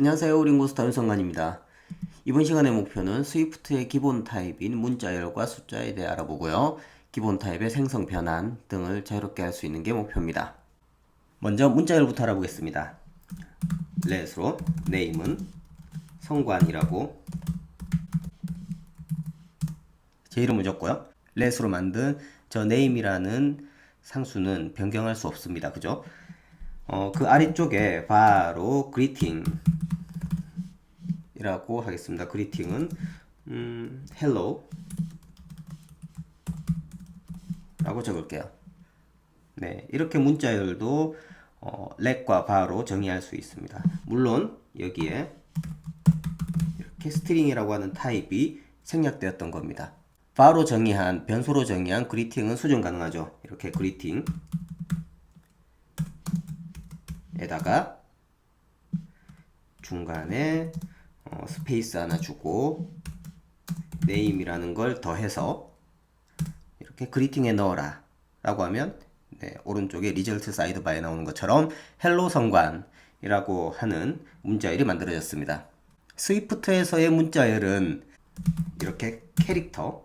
안녕하세요. 우링고스타 윤성관입니다. 이번 시간의 목표는 스위프트의 기본 타입인 문자열과 숫자에 대해 알아보고요. 기본 타입의 생성 변환 등을 자유롭게 할 수 있는 게 목표입니다. 먼저 문자열부터 알아보겠습니다. let으로 name은 성관이라고 제 이름을 줬고요. let으로 만든 저 name이라는 상수는 변경할 수 없습니다. 그죠? 그 아래쪽에 바로 greeting 이라고 하겠습니다. 그리팅은 hello 라고 적을게요. 네, 이렇게 문자열도 let과 bar로 정의할 수 있습니다. 물론 여기에 이렇게 스트링이라고 하는 타입이 생략되었던 겁니다. bar로 정의한 변수로 정의한 greeting은 수정 가능하죠. 이렇게 greeting 에다가 중간에 스페이스 하나 주고 name이라는 걸 더해서 이렇게 그리팅에 넣어라 라고 하면 네, 오른쪽에 result sidebar에 나오는 것처럼 hello 성관이라고 하는 문자열이 만들어졌습니다. 스위프트에서의 문자열은 이렇게 캐릭터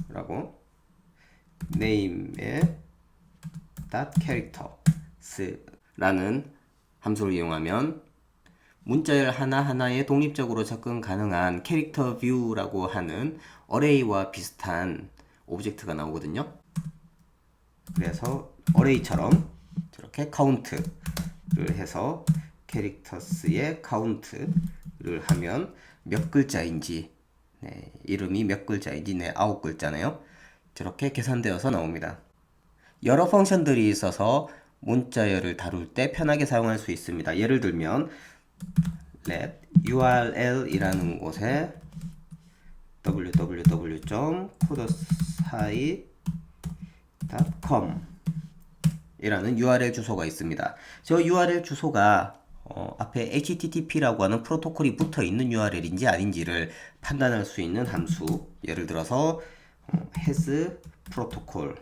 라고 name의 .characters 라는 함수를 이용하면 문자열 하나하나에 독립적으로 접근 가능한 캐릭터 뷰라고 하는 어레이와 비슷한 오브젝트가 나오거든요. 그래서 어레이처럼 저렇게 카운트를 해서 캐릭터스의 카운트를 하면 몇 글자인지 네, 이름이 몇 글자인지 네, 9글자네요. 저렇게 계산되어서 나옵니다. 여러 펑션들이 있어서 문자열을 다룰 때 편하게 사용할 수 있습니다. 예를 들면 let url이라는 곳에 www.codersite.com 이라는 URL 주소가 있습니다. 저 URL 주소가 앞에 HTTP라고 하는 프로토콜이 붙어 있는 URL인지 아닌지를 판단할 수 있는 함수. 예를 들어서 has protocol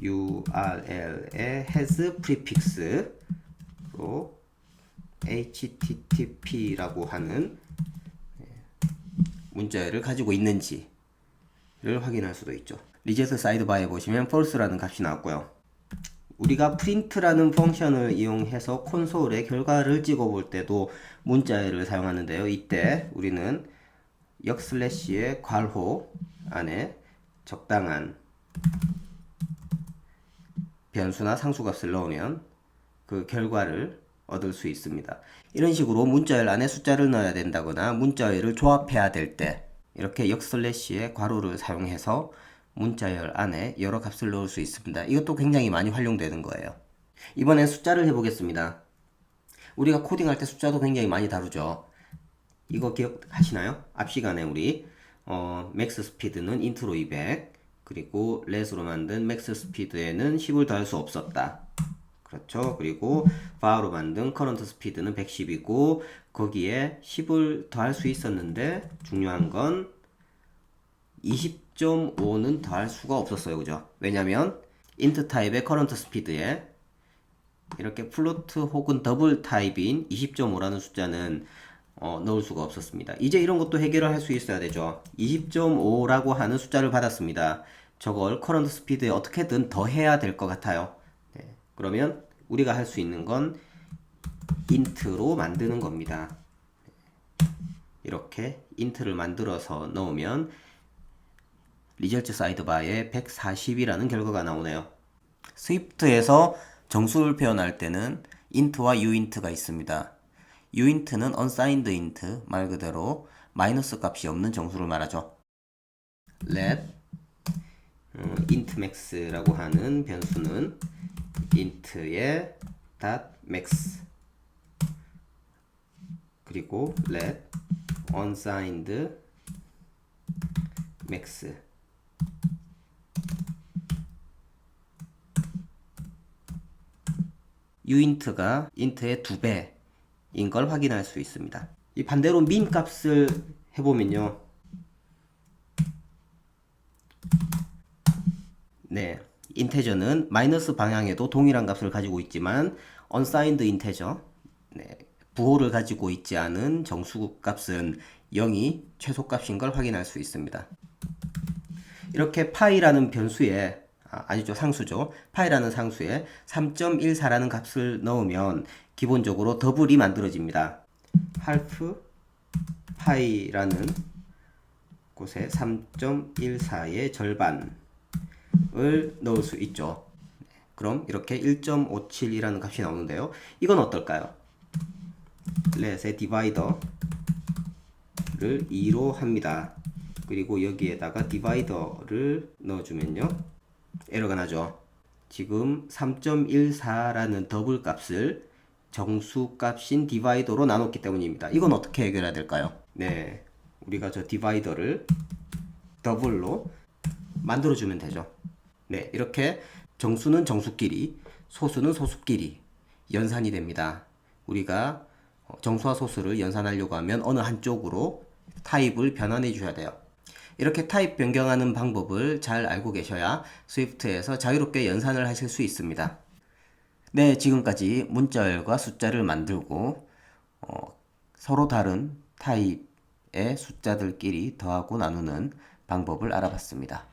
URL의 has prefix로 HTTP라고 하는 문자열을 가지고 있는지를 확인할 수도 있죠. result sidebar에 보시면 false라는 값이 나왔고요. 우리가 print라는 펑션을 이용해서 콘솔에 결과를 찍어볼 때도 문자열을 사용하는데요. 이때 우리는 역슬래시의 괄호 안에 적당한 변수나 상수값을 넣으면 그 결과를 얻을 수 있습니다. 이런 식으로 문자열 안에 숫자를 넣어야 된다거나 문자열을 조합해야 될 때 이렇게 역슬래시의 괄호를 사용해서 문자열 안에 여러 값을 넣을 수 있습니다. 이것도 굉장히 많이 활용되는 거예요. 이번엔 숫자를 해보겠습니다. 우리가 코딩할 때 숫자도 굉장히 많이 다루죠. 이거 기억하시나요? 앞 시간에 우리 맥스 스피드는 인트로 200 그리고 let으로 만든 맥스 스피드에는 10을 더할 수 없었다. 그렇죠. 그리고 var로 만든 current 스피드는 110이고 거기에 10을 더할 수 있었는데 중요한 건 20.5는 더할 수가 없었어요. 그죠? 왜냐면 int 타입의 current 스피드에 이렇게 플로트 혹은 더블 타입인 20.5라는 숫자는 넣을 수가 없었습니다. 이제 이런 것도 해결을 할 수 있어야 되죠. 20.5라고 하는 숫자를 받았습니다. 저걸 커런트 스피드에 어떻게든 더해야 될 것 같아요. 네. 그러면 우리가 할 수 있는 건 int로 만드는 겁니다. 이렇게 int를 만들어서 넣으면 result sidebar에 140이라는 결과가 나오네요. 스위프트에서 정수를 표현할 때는 int와 uint가 있습니다. uint는 unsigned int, 말 그대로 마이너스 값이 없는 정수를 말하죠. let intmax라고 하는 변수는 int의 .max 그리고 let unsigned max uint가 int의 2배인 걸 확인할 수 있습니다. 이 반대로 min 값을 해보면요. 네, 인테저는 마이너스 방향에도 동일한 값을 가지고 있지만 unsigned 인테저, 네, 부호를 가지고 있지 않은 정수 값은 0이 최소값인 걸 확인할 수 있습니다. 이렇게 파이라는 변수에 아니죠, 상수죠. 파이라는 상수에 3.14라는 값을 넣으면 기본적으로 더블이 만들어집니다. half 파이라는 곳에 3.14의 절반을 넣을 수 있죠. 그럼 이렇게 1.57이라는 값이 나오는데요. 이건 어떨까요? let의 디바이더를 2로 합니다. 그리고 여기에다가 디바이더를 넣어주면요, 에러가 나죠. 지금 3.14라는 더블 값을 정수 값인 디바이더로 나눴기 때문입니다. 이건 어떻게 해결해야 될까요? 네, 우리가 저 디바이더를 더블로 만들어주면 되죠. 네, 이렇게 정수는 정수끼리, 소수는 소수끼리 연산이 됩니다. 우리가 정수와 소수를 연산하려고 하면 어느 한쪽으로 타입을 변환해 주셔야 돼요. 이렇게 타입 변경하는 방법을 잘 알고 계셔야 스위프트에서 자유롭게 연산을 하실 수 있습니다. 네, 지금까지 문자열과 숫자를 만들고 서로 다른 타입의 숫자들끼리 더하고 나누는 방법을 알아봤습니다.